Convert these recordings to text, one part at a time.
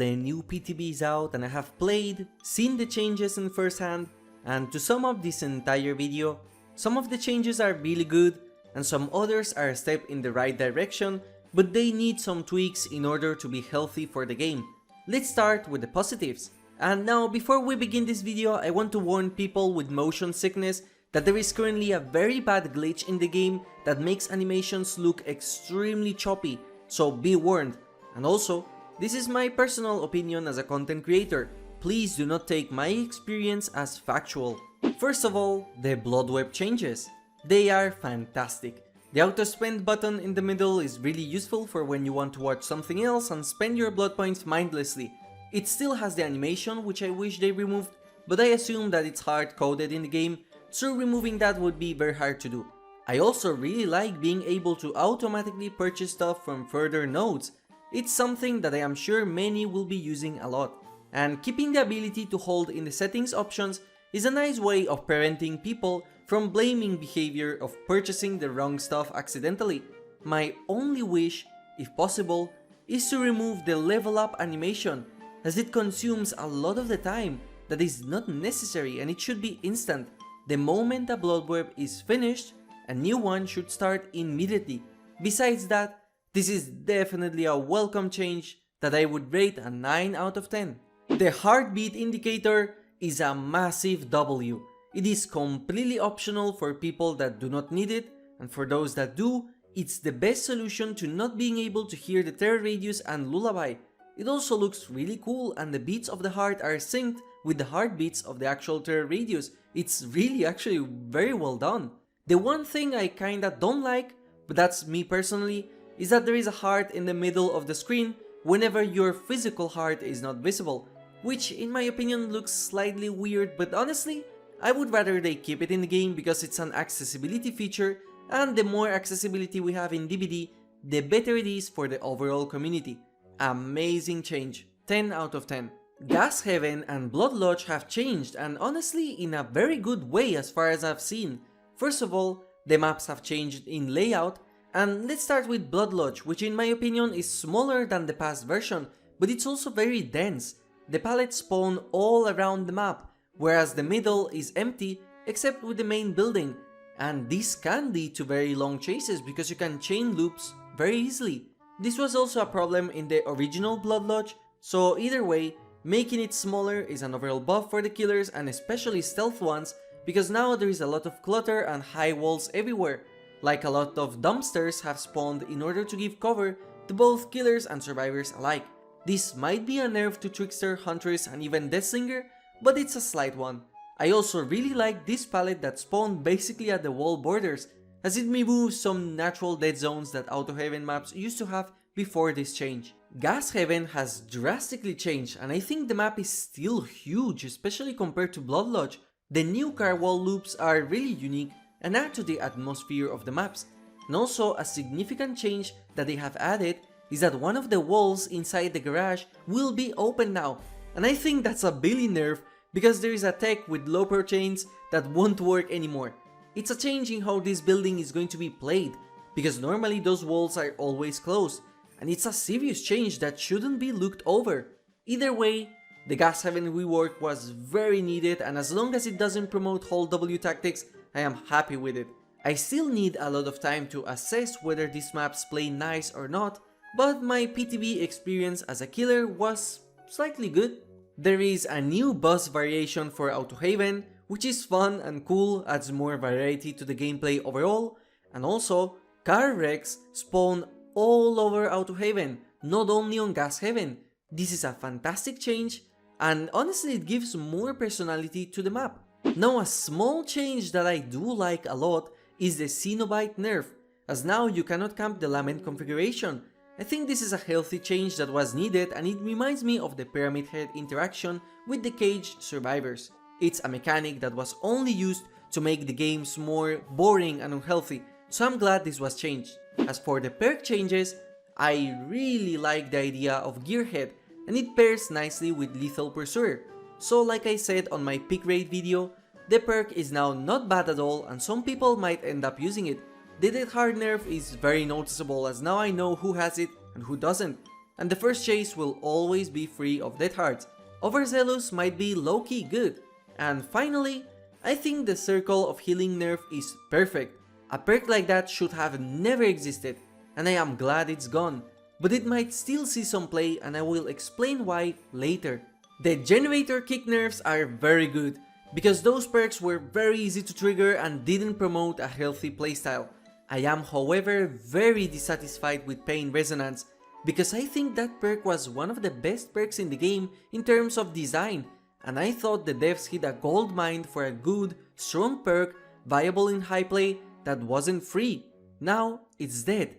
the new PTB is out and I have played, seen the changes in first hand, and to sum up this entire video, some of the changes are really good and some others are a step in the right direction, but they need some tweaks in order to be healthy for the game. Let's start with the positives. And now before we begin this video, I want to warn people with motion sickness that there is currently a very bad glitch in the game that makes animations look extremely choppy, so be warned. And also, this is my personal opinion as a content creator, please do not take my experience as factual. First of all, the Bloodweb Changes. They are fantastic. The auto spend button in the middle is really useful for when you want to watch something else and spend your blood points mindlessly. It still has the animation, which I wish they removed, but I assume that it's hard coded in the game, so removing that would be very hard to do. I also really like being able to automatically purchase stuff from further nodes. It's something that I am sure many will be using a lot. And keeping the ability to hold in the settings options is a nice way of preventing people from blaming behavior of purchasing the wrong stuff accidentally. My only wish, if possible, is to remove the level up animation, as it consumes a lot of the time that is not necessary and it should be instant. The moment a Bloodweb is finished, a new one should start immediately. Besides that, this is definitely a welcome change that I would rate a 9 out of 10. The heartbeat indicator is a massive W. It is completely optional for people that do not need it, and for those that do, it's the best solution to not being able to hear the terror radius and lullaby. It also looks really cool and the beats of the heart are synced with the heartbeats of the actual terror radius. It's really actually very well done. The one thing I kinda don't like, but that's me personally, is that there is a heart in the middle of the screen whenever your physical heart is not visible, which in my opinion looks slightly weird, but honestly, I would rather they keep it in the game because it's an accessibility feature, and the more accessibility we have in DBD, the better it is for the overall community. Amazing change, 10 out of 10. Gas Heaven and Blood Lodge have changed, and honestly in a very good way as far as I've seen. First of all, the maps have changed in layout, and let's start with Blood Lodge, which in my opinion is smaller than the past version, but it's also very dense. The pallets spawn all around the map, whereas the middle is empty except with the main building, and this can lead to very long chases because you can chain loops very easily. This was also a problem in the original Blood Lodge, so either way, making it smaller is an overall buff for the killers and especially stealth ones, because now there is a lot of clutter and high walls everywhere, like a lot of dumpsters have spawned in order to give cover to both killers and survivors alike. This might be a nerf to Trickster, Huntress and even Deathslinger, but it's a slight one. I also really like this pallet that spawned basically at the wall borders, as it removes some natural dead zones that Auto Heaven maps used to have before this change. Gas Heaven has drastically changed, and I think the map is still huge, especially compared to Blood Lodge. The new car wall loops are really unique and add to the atmosphere of the maps. And also a significant change that they have added is that one of the walls inside the garage will be open now, and I think that's a Billy Nerf because there is a tech with loper chains that won't work anymore. It's a change in how this building is going to be played, because normally those walls are always closed, and it's a serious change that shouldn't be looked over. Either way, the Gas Heaven rework was very needed, and as long as it doesn't promote whole W tactics, I am happy with it. I still need a lot of time to assess whether these maps play nice or not, but my PTB experience as a killer was slightly good. There is a new boss variation for Auto Heaven, which is fun and cool, adds more variety to the gameplay overall, and also car wrecks spawn all over Auto Heaven, not only on Gas Heaven. This is a fantastic change, and honestly it gives more personality to the map. Now a small change that I do like a lot is the Cenobite nerf, as now you cannot camp the Lament configuration. I think this is a healthy change that was needed, and it reminds me of the Pyramid Head interaction with the caged survivors. It's a mechanic that was only used to make the games more boring and unhealthy, so I'm glad this was changed. As for the perk changes, I really like the idea of Gearhead, and it pairs nicely with Lethal Pursuer. So like I said on my pick rate video, the perk is now not bad at all, and some people might end up using it. The Dead Hard nerf is very noticeable, as now I know who has it and who doesn't. and the first chase will always be free of death hearts. Overzealous might be low-key good. And finally, I think the Circle of Healing nerf is perfect. A perk like that should have never existed, and I am glad it's gone. But it might still see some play, and I will explain why later. The Generator Kick nerfs are very good, because those perks were very easy to trigger and didn't promote a healthy playstyle. I am however very dissatisfied with Pain Resonance, because I think that perk was one of the best perks in the game in terms of design, and I thought the devs hit a gold mine for a good, strong perk, viable in high play, that wasn't free. Now it's dead.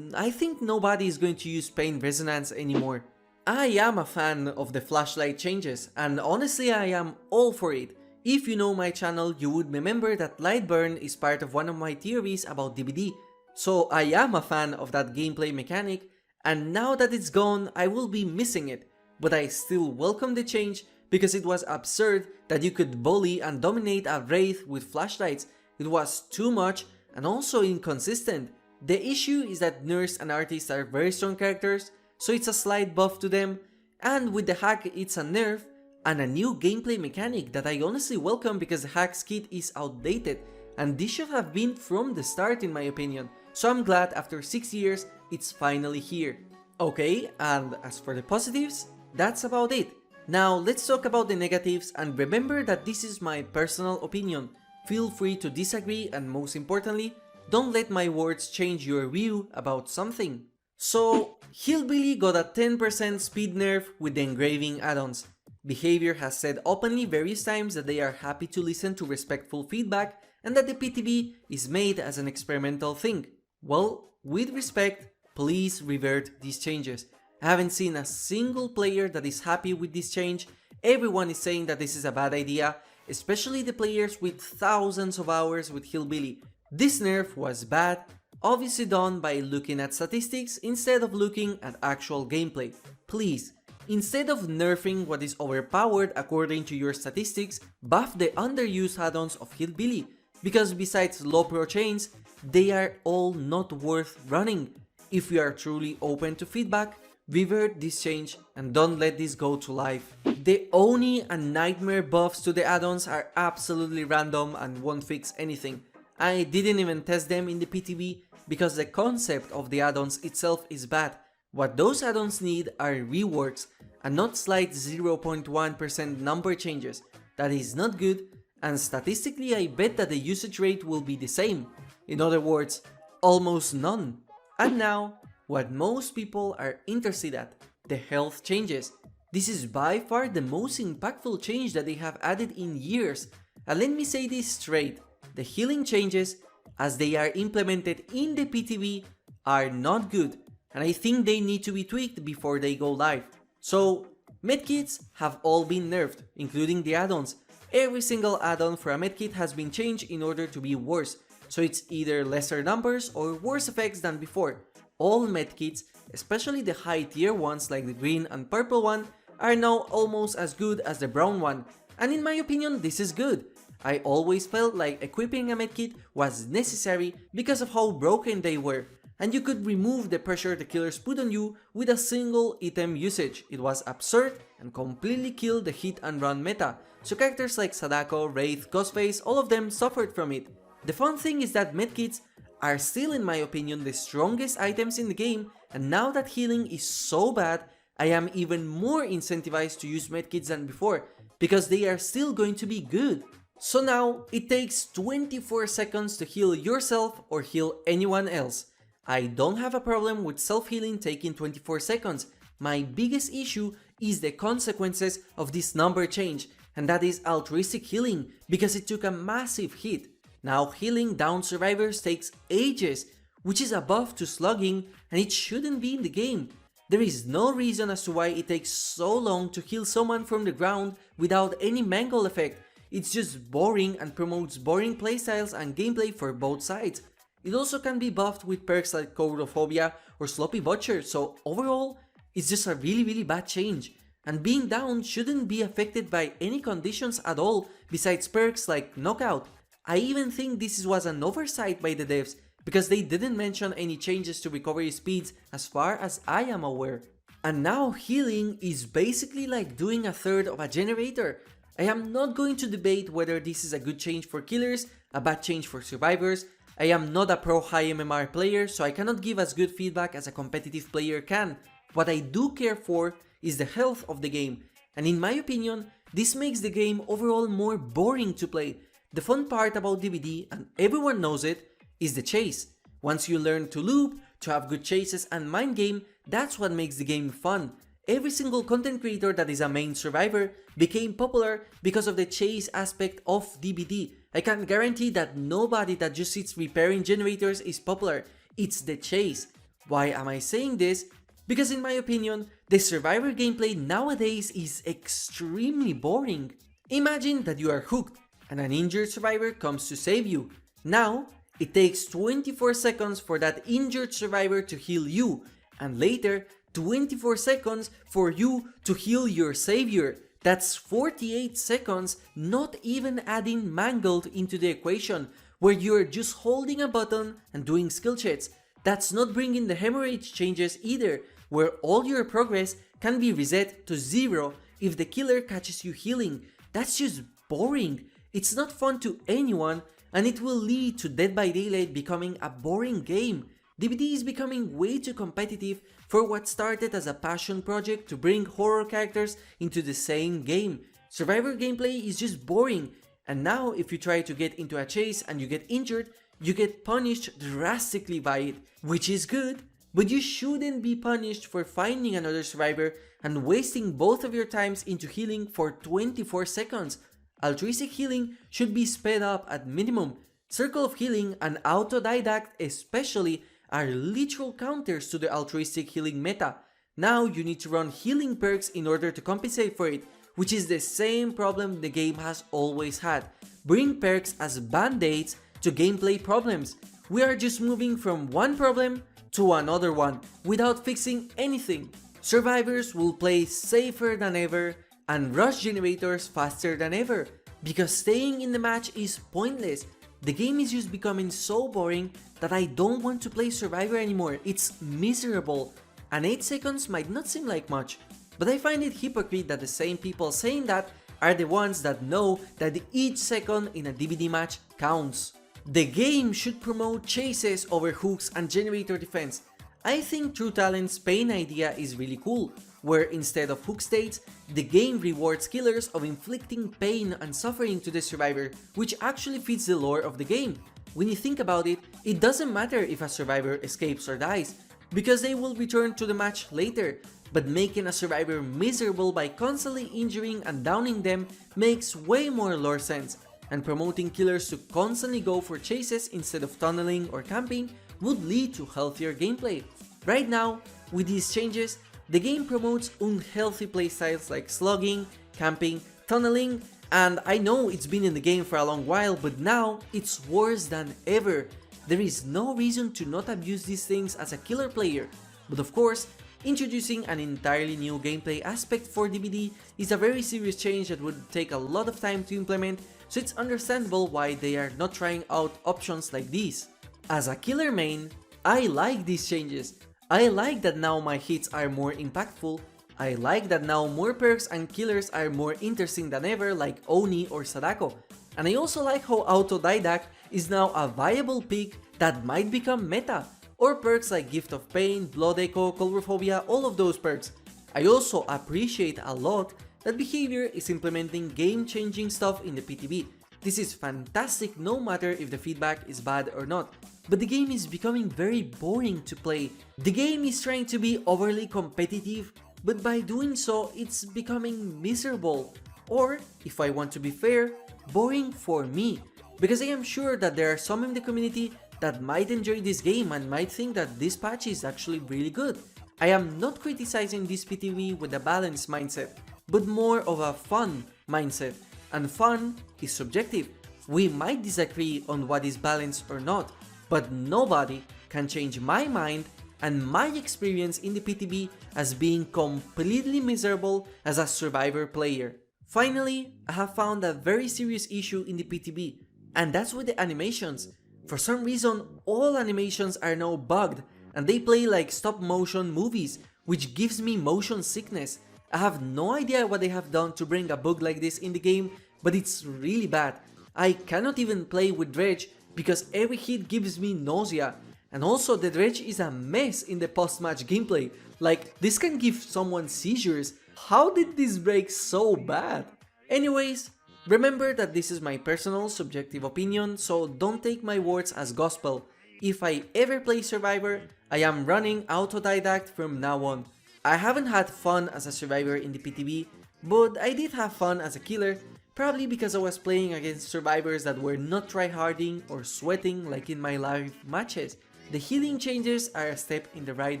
I think nobody is going to use Pain Resonance anymore. I am a fan of the flashlight changes, and honestly I am all for it. If you know my channel, you would remember that light burn is part of one of my theories about DBD, so I am a fan of that gameplay mechanic, and now that it's gone, I will be missing it, but I still welcome the change because it was absurd that you could bully and dominate a wraith with flashlights. It was too much and also inconsistent. The issue is that Nurse and Artist are very strong characters, so it's a slight buff to them, and with the hack it's a nerf and a new gameplay mechanic that I honestly welcome because the hack's kit is outdated, and this should have been from the start in my opinion, so I'm glad after 6 years it's finally here. Okay, and as for the positives, that's about it. Now let's talk about the negatives, and remember that this is my personal opinion. Feel free to disagree, and most importantly, don't let my words change your view about something. So, Hillbilly got a 10% speed nerf with the engraving add-ons. Behavior has said openly various times that they are happy to listen to respectful feedback and that the PTB is made as an experimental thing. Well, with respect, please revert these changes. I haven't seen a single player that is happy with this change. Everyone is saying that this is a bad idea, especially the players with thousands of hours with Hillbilly. This nerf was bad, obviously done by looking at statistics instead of looking at actual gameplay. Please, instead of nerfing what is overpowered according to your statistics, buff the underused add-ons of Hillbilly, because besides low pro chains, they are all not worth running. If you are truly open to feedback, revert this change and don't let this go to life. The Oni and Nightmare buffs to the add-ons are absolutely random and won't fix anything. I didn't even test them in the PTB because the concept of the add-ons itself is bad. What those add-ons need are reworks and not slight 0.1% number changes. That is not good, and statistically I bet that the usage rate will be the same. In other words, almost none. And now, what most people are interested at, the health changes. This is by far the most impactful change that they have added in years. And let me say this straight, the healing changes, as they are implemented in the PTB, are not good, and I think they need to be tweaked before they go live. So, medkits have all been nerfed, including the add-ons. Every single add-on for a medkit has been changed in order to be worse, so it's either lesser numbers or worse effects than before. All medkits, especially the high tier ones like the green and purple one, are now almost as good as the brown one, and in my opinion this is good. I always felt like equipping a medkit was necessary because of how broken they were, and you could remove the pressure the killers put on you with a single item usage. It was absurd and completely killed the hit and run meta, so characters like Sadako, Wraith, Ghostface, all of them suffered from it. The fun thing is that medkits are still in my opinion the strongest items in the game, and now that healing is so bad, I am even more incentivized to use medkits than before, because they are still going to be good. So now, it takes 24 seconds to heal yourself or heal anyone else. I don't have a problem with self-healing taking 24 seconds. My biggest issue is the consequences of this number change, and that is altruistic healing, because it took a massive hit. Now healing down survivors takes ages, which is a buff to slugging, and it shouldn't be in the game. There is no reason as to why it takes so long to heal someone from the ground without any mangle effect. It's just boring and promotes boring playstyles and gameplay for both sides. It also can be buffed with perks like Coulrophobia or Sloppy Butcher, so overall, it's just a really bad change. And being down shouldn't be affected by any conditions at all besides perks like Knockout. I even think this was an oversight by the devs, because they didn't mention any changes to recovery speeds as far as I am aware. And now healing is basically like doing a third of a generator. I am not going to debate whether this is a good change for killers, a bad change for survivors. I am not a pro high MMR player, so I cannot give as good feedback as a competitive player can. What I do care for is the health of the game, and in my opinion, this makes the game overall more boring to play. The fun part about DBD, and everyone knows it, is the chase. Once you learn to loop, to have good chases and mind game, that's what makes the game fun. Every single content creator that is a main survivor became popular because of the chase aspect of DBD. I can guarantee that nobody that just sits repairing generators is popular, it's the chase. Why am I saying this? Because in my opinion, the survivor gameplay nowadays is extremely boring. Imagine that you are hooked and an injured survivor comes to save you. Now, it takes 24 seconds for that injured survivor to heal you, and later 24 seconds for you to heal your savior. That's 48 seconds, not even adding mangled into the equation, where you're just holding a button and doing skill checks. That's not bringing the hemorrhage changes either, where all your progress can be reset to 0 if the killer catches you healing. That's just boring. It's not fun to anyone, and it will lead to Dead by Daylight becoming a boring game. DBD is becoming way too competitive for what started as a passion project to bring horror characters into the same game. Survivor gameplay is just boring, and now if you try to get into a chase and you get injured, you get punished drastically by it, which is good, but you shouldn't be punished for finding another survivor and wasting both of your times into healing for 24 seconds. Altruistic healing should be sped up at minimum. Circle of Healing and Autodidact especially are literal counters to the altruistic healing meta. Now you need to run healing perks in order to compensate for it, which is the same problem the game has always had. Bring perks as band-aids to gameplay problems. We are just moving from one problem to another one without fixing anything. Survivors will play safer than ever and rush generators faster than ever, because staying in the match is pointless. The game is just becoming so boring that I don't want to play Survivor anymore. It's miserable, and 8 seconds might not seem like much, but I find it hypocrite that the same people saying that are the ones that know that each second in a DBD match counts. The game should promote chases over hooks and generator defense. I think True Talent's pain idea is really cool, where instead of hook states, the game rewards killers of inflicting pain and suffering to the survivor, which actually fits the lore of the game. When you think about it, it doesn't matter if a survivor escapes or dies, because they will return to the match later, but making a survivor miserable by constantly injuring and downing them makes way more lore sense, and promoting killers to constantly go for chases instead of tunneling or camping would lead to healthier gameplay. Right now, with these changes, the game promotes unhealthy playstyles like slugging, camping, tunneling, and I know it's been in the game for a long while, but now it's worse than ever. There is no reason to not abuse these things as a killer player, but of course, introducing an entirely new gameplay aspect for DBD is a very serious change that would take a lot of time to implement, so it's understandable why they are not trying out options like these. As a killer main, I like these changes. I like that now my hits are more impactful. I like that now more perks and killers are more interesting than ever, like Oni or Sadako. And I also like how Autodidact is now a viable pick that might become meta, or perks like Gift of Pain, Blood Echo, Colrophobia, all of those perks. I also appreciate a lot that Behavior is implementing game-changing stuff in the PTB. This is fantastic no matter if the feedback is bad or not. But the game is becoming very boring to play. The game is trying to be overly competitive, but by doing so, it's becoming miserable. Or, if I want to be fair, boring for me. Because I am sure that there are some in the community that might enjoy this game and might think that this patch is actually really good. I am not criticizing this PTB with a balanced mindset, but more of a fun mindset. And fun is subjective. We might disagree on what is balanced or not, but nobody can change my mind and my experience in the PTB as being completely miserable as a survivor player. Finally, I have found a very serious issue in the PTB, and that's with the animations. For some reason, all animations are now bugged and they play like stop motion movies, which gives me motion sickness. I have no idea what they have done to bring a bug like this in the game, but it's really bad. I cannot even play with Dredge because every hit gives me nausea. And also the Dredge is a mess in the post-match gameplay. Like, this can give someone seizures. How did this break so bad? Anyways, remember that this is my personal subjective opinion, so don't take my words as gospel. If I ever play Survivor, I am running autodidact from now on. I haven't had fun as a survivor in the PTB, but I did have fun as a killer, probably because I was playing against survivors that were not tryharding or sweating like in my live matches. The healing changes are a step in the right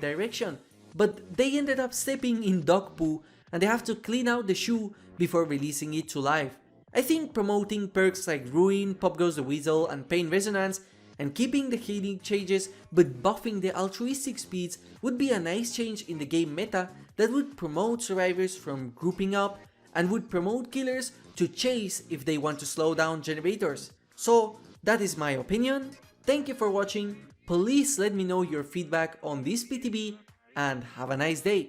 direction, but they ended up stepping in dog poo and they have to clean out the shoe before releasing it to life. I think promoting perks like Ruin, Pop Goes the Weasel and Pain Resonance and keeping the healing changes but buffing the altruistic speeds would be a nice change in the game meta that would promote survivors from grouping up and would promote killers to chase if they want to slow down generators. So that is my opinion. Thank you for watching. Please let me know your feedback on this PTB and have a nice day.